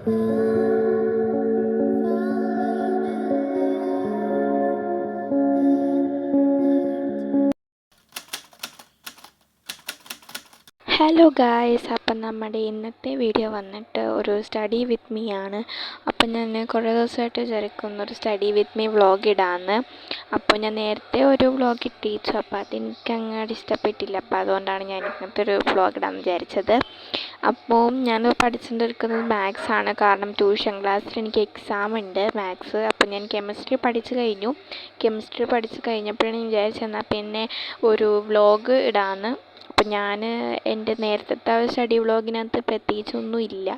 Hello guys, അപ്പം നമ്മുടെ ഇന്നത്തെ വീഡിയോ വന്നിട്ട് ഒരു സ്റ്റഡി വിത്ത് മീ ആണ്. അപ്പം ഞാൻ കുറേ ദിവസമായിട്ട് വിചാരിക്കുന്നൊരു സ്റ്റഡി വിത്ത് മീ വ്ളോഗ് ഇടാമെന്ന്. അപ്പോൾ ഞാൻ നേരത്തെ ഒരു വ്ളോഗ് ഇട്ടിച്ചു, അപ്പോൾ അതെനിക്ക് അങ്ങോട്ട് ഇഷ്ടപ്പെട്ടില്ല. അപ്പോൾ അതുകൊണ്ടാണ് ഞാൻ ഇങ്ങനത്തെ ഒരു വ്ളോഗ് ഇടാമെന്ന് വിചാരിച്ചത്. അപ്പോൾ ഞാൻ പഠിച്ചുകൊണ്ടിരിക്കുന്നത് മാത്സ് ആണ്. കാരണം ട്യൂഷൻ ക്ലാസ്സിൽ എനിക്ക് എക്സാം ഉണ്ട് മാത്സ്. അപ്പോൾ ഞാൻ കെമിസ്ട്രി പഠിച്ചു കഴിഞ്ഞു. കെമിസ്ട്രി പഠിച്ച് കഴിഞ്ഞപ്പോഴാണ് ഞാൻ വിചാരിച്ചെന്നാൽ പിന്നെ ഒരു വ്ളോഗ് ഇടാമെന്ന്. അപ്പം ഞാൻ എൻ്റെ നേരത്തെ സ്റ്റഡി വ്ളോഗിനകത്ത് പ്രത്യേകിച്ചൊന്നും ഇല്ല.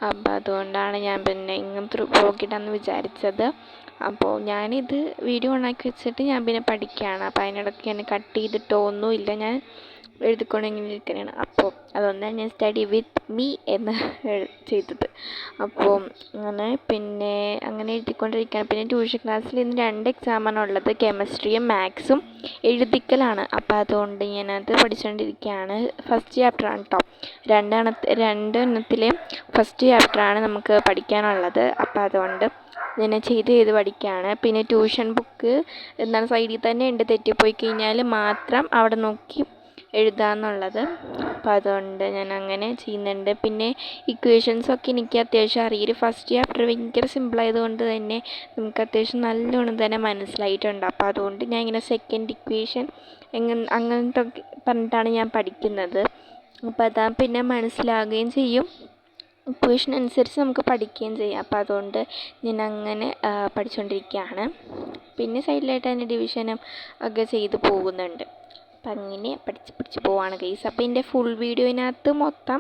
അപ്പോൾ അതുകൊണ്ടാണ് ഞാൻ പിന്നെ ഇങ്ങനത്തെ ഒരു വ്ളോഗ് ഇടാമെന്ന് വിചാരിച്ചത്. അപ്പോൾ ഞാനിത് വീഡിയോ ഓണാക്കി വെച്ചിട്ട് ഞാൻ പിന്നെ പഠിക്കുകയാണ്. അപ്പോൾ അതിനിടയ്ക്ക് ഞാൻ കട്ട് ചെയ്തിട്ടോ ഒന്നുമില്ല, ഞാൻ എഴുതിക്കൊണ്ട് ഇങ്ങനെ ഇരിക്കുകയാണ്. അപ്പോൾ അതുകൊണ്ടാണ് ഞാൻ സ്റ്റഡി വിത്ത് മീ എന്ന് ചെയ്തത്. അപ്പോൾ അങ്ങനെ എഴുതിക്കൊണ്ടിരിക്കുകയാണ്. പിന്നെ ട്യൂഷൻ ക്ലാസ്സിൽ ഇന്ന് 2 എക്സാമാണ് ഉള്ളത്, കെമിസ്ട്രിയും മാത്സും എഴുതിക്കലാണ്. അപ്പോൾ അതുകൊണ്ട് ഞാനത് പഠിച്ചുകൊണ്ടിരിക്കുകയാണ്. ഫസ്റ്റ് ചാപ്റ്ററാണ് കേട്ടോ. രണ്ടെണ്ണത്തിലെ ഫസ്റ്റ് ചാപ്റ്ററാണ് നമുക്ക് പഠിക്കാനുള്ളത്. അപ്പോൾ അതുകൊണ്ട് ഞാൻ ചെയ്ത് പഠിക്കുകയാണ്. പിന്നെ ട്യൂഷൻ ബുക്ക് സൈഡിൽ തന്നെ ഉണ്ട്, തെറ്റിപ്പോയി കഴിഞ്ഞാൽ മാത്രം അവിടെ നോക്കി എഴുതാമെന്നുള്ളത്. അപ്പോൾ അതുകൊണ്ട് ഞാൻ അങ്ങനെ ചെയ്യുന്നുണ്ട്. പിന്നെ ഇക്വേഷൻസൊക്കെ എനിക്ക് അത്യാവശ്യം അറിയില്ല. ഫസ്റ്റ് ചാപ്റ്റർ ഭയങ്കര സിമ്പിളായതുകൊണ്ട് തന്നെ നമുക്ക് അത്യാവശ്യം നല്ലോണം തന്നെ മനസ്സിലായിട്ടുണ്ട്. അപ്പോൾ അതുകൊണ്ട് ഞാൻ ഇങ്ങനെ സെക്കൻഡ് ഇക്വേഷൻ അങ്ങനത്തെ പറഞ്ഞിട്ടാണ് ഞാൻ പഠിക്കുന്നത്. അപ്പോൾ അതാ പിന്നെ മനസ്സിലാകുകയും ചെയ്യും, ഇക്വേഷൻ അനുസരിച്ച് നമുക്ക് പഠിക്കുകയും ചെയ്യാം. അപ്പോൾ അതുകൊണ്ട് ഞാൻ അങ്ങനെ പഠിച്ചുകൊണ്ടിരിക്കുകയാണ്. പിന്നെ സൈഡിലായിട്ട് അതിൻ്റെ ഡിവിഷനും ഒക്കെ ചെയ്ത് പോകുന്നുണ്ട്. അപ്പം അങ്ങനെ പഠിച്ച് പോവാണ് ഗൈസ്. അപ്പോൾ എൻ്റെ ഫുൾ വീഡിയോയിനകത്ത് മൊത്തം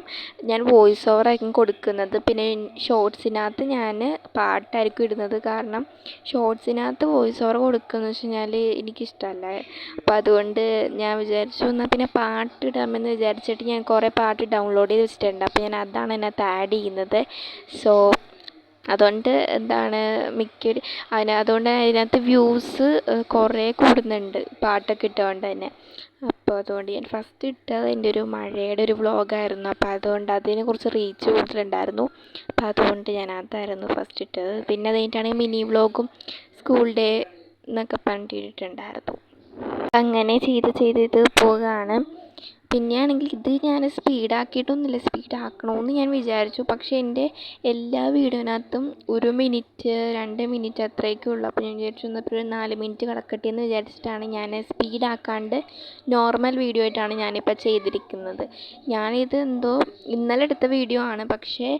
ഞാൻ വോയിസ് ഓവറായിരിക്കും കൊടുക്കുന്നത്. പിന്നെ ഷോർട്സിനകത്ത് ഞാൻ പാട്ടായിരിക്കും ഇടുന്നത്. കാരണം ഷോർട്സിനകത്ത് വോയിസ് ഓവർ കൊടുക്കുകയെന്ന് വെച്ച് കഴിഞ്ഞാൽ എനിക്കിഷ്ടമല്ല. അപ്പോൾ അതുകൊണ്ട് ഞാൻ വിചാരിച്ചു എന്നാൽ പിന്നെ പാട്ടിടാമെന്ന് വിചാരിച്ചിട്ട് ഞാൻ കുറേ പാട്ട് ഡൗൺലോഡ് ചെയ്ത് വെച്ചിട്ടുണ്ട്. അപ്പോൾ ഞാൻ അതാണ് അതിനകത്ത് ആഡ് ചെയ്യുന്നത്. സോ അതുകൊണ്ട് അതുകൊണ്ട് അതിനകത്ത് വ്യൂസ് കുറേ കൂടുന്നുണ്ട് പാട്ടൊക്കെ ഇട്ടുകൊണ്ട് തന്നെ. അപ്പോൾ അതുകൊണ്ട് ഞാൻ ഫസ്റ്റ് ഇട്ടത് എൻ്റെ ഒരു മഴയുടെ ഒരു വ്ളോഗായിരുന്നു. അപ്പോൾ അതുകൊണ്ട് അതിനെക്കുറിച്ച് റീച്ച് കൂടുതലുണ്ടായിരുന്നു. അപ്പോൾ അതുകൊണ്ട് ഞാൻ അതായിരുന്നു ഫസ്റ്റ് ഇട്ടത്. പിന്നെ അത് കഴിഞ്ഞിട്ടാണെങ്കിൽ മിനി വ്ളോഗും സ്കൂൾ ഡേ എന്നൊക്കെ പറഞ്ഞിട്ടുണ്ടായിരുന്നു. അങ്ങനെ ചെയ്ത് പോവുകയാണ്. പിന്നെയാണെങ്കിൽ ഇത് ഞാൻ സ്പീഡാക്കിയിട്ടൊന്നുമില്ല, സ്പീഡാക്കണമെന്ന് ഞാൻ വിചാരിച്ചു. പക്ഷേ എൻ്റെ എല്ലാ വീഡിയോനകത്തും 1 മിനിറ്റ് 2 മിനിറ്റ് അത്രയൊക്കെ ഉള്ളൂ. അപ്പോൾ ഞാൻ വിചാരിച്ചു ഇപ്പോൾ ഒരു 4 മിനിറ്റ് കിടക്കട്ടെ എന്ന് വിചാരിച്ചിട്ടാണ് ഞാൻ സ്പീഡാക്കാണ്ട് നോർമൽ വീഡിയോ ആയിട്ടാണ് ഞാനിപ്പോൾ ചെയ്തിരിക്കുന്നത്. ഞാനിത് ഇന്നലെ എടുത്ത വീഡിയോ ആണ്, പക്ഷേ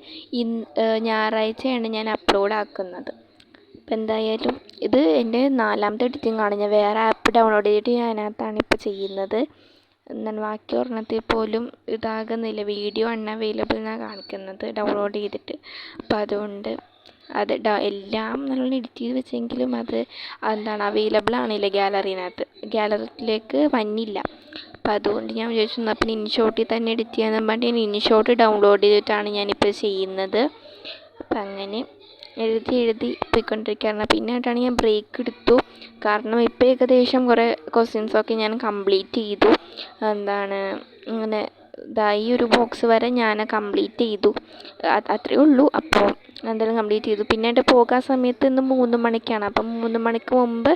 ഞായറാഴ്ചയാണ് ഞാൻ അപ്ലോഡ് ആക്കുന്നത്. അപ്പോൾ എന്തായാലും ഇത് എൻ്റെ 4ാമത്തെ എഡിറ്റിംഗ് ആണ്. ഞാൻ വേറെ ആപ്പ് ഡൗൺലോഡ് ചെയ്തിട്ട് ഞാൻ അതിനകത്താണ് ഇപ്പോൾ ചെയ്യുന്നത്. ബാക്കി ഒരെണ്ണത്തിൽ പോലും ഇതാകുന്നില്ല, വീഡിയോ അൺഅവൈലബിൾ എന്നാണ് കാണിക്കുന്നത് ഡൗൺലോഡ് ചെയ്തിട്ട്. അപ്പോൾ അതുകൊണ്ട് അത് എല്ലാം നല്ലോണം എഡിറ്റ് ചെയ്ത് വെച്ചെങ്കിലും അത് അവൈലബിൾ ആണില്ല ഗാലറിയിലേക്ക് വന്നില്ല. അപ്പോൾ അതുകൊണ്ട് ഞാൻ വിചാരിച്ചു എന്നാൽ പിന്നെ ഇൻഷോട്ടിൽ തന്നെ എഡിറ്റ് ചെയ്യാമെന്ന് പറഞ്ഞിട്ട് ഞാൻ ഇൻഷോട്ട് ഡൗൺലോഡ് ചെയ്തിട്ടാണ് ഞാനിപ്പോൾ ചെയ്യുന്നത്. അപ്പം അങ്ങനെ എഴുതി പോയിക്കൊണ്ടിരിക്കുകയാണ്. പിന്നെയായിട്ടാണ് ഞാൻ ബ്രേക്ക് എടുത്തു. കാരണം ഇപ്പോൾ ഏകദേശം കുറേ ക്വസ്റ്റ്യൻസൊക്കെ ഞാൻ കംപ്ലീറ്റ് ചെയ്തു. ഇങ്ങനെ ഈ ഒരു ബോക്സ് വരെ ഞാൻ കംപ്ലീറ്റ് ചെയ്തു. അത്രയേ ഉള്ളൂ. അപ്പോൾ എന്തായാലും കംപ്ലീറ്റ് ചെയ്തു. പിന്നീട് പോകാൻ സമയത്ത് ഇന്ന് 3 മണിക്കാണ്. അപ്പം 3 മണിക്ക് മുമ്പ്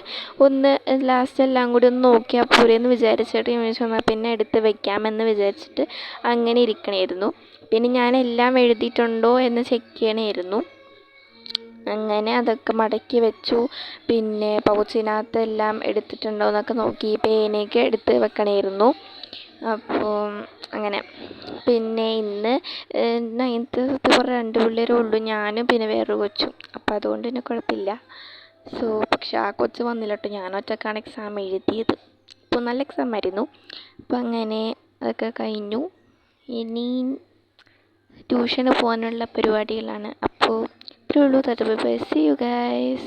ലാസ്റ്റ് എല്ലാം കൂടി ഒന്ന് നോക്കിയാൽ പോരെയെന്ന് വിചാരിച്ചിട്ട് പിന്നെ എടുത്ത് വെക്കാമെന്ന് വിചാരിച്ചിട്ട് അങ്ങനെ ഇരിക്കണമായിരുന്നു. പിന്നെ ഞാൻ എല്ലാം എഴുതിയിട്ടുണ്ടോ എന്ന് ചെക്ക് ചെയ്യണമായിരുന്നു. അങ്ങനെ അതൊക്കെ മടക്കി വെച്ചു. പിന്നെ പൗച്ചിനകത്ത് എല്ലാം എടുത്തിട്ടുണ്ടോ എന്നൊക്കെ നോക്കി പേനയൊക്കെ എടുത്ത് വെക്കണമായിരുന്നു. അപ്പോൾ അങ്ങനെ പിന്നെ ഇന്ന് 9th കുറേ 2 പിള്ളേരേ ഉള്ളൂ, ഞാനും പിന്നെ വേറൊരു കൊച്ചും. അപ്പോൾ അതുകൊണ്ട് തന്നെ കുഴപ്പമില്ല. പക്ഷെ ആ കൊച്ച് വന്നില്ല കേട്ടോ, ഞാൻ ഒറ്റക്കാണ് എക്സാം എഴുതിയത്. അപ്പോൾ നല്ല എക്സാം ആയിരുന്നു. അപ്പോൾ അങ്ങനെ അതൊക്കെ കഴിഞ്ഞു. ഇനി ട്യൂഷന് പോകാനുള്ള പരിപാടികളാണ്. അപ്പോൾ ഇത്രയേ ഉള്ളൂ. ബൈ. See you guys.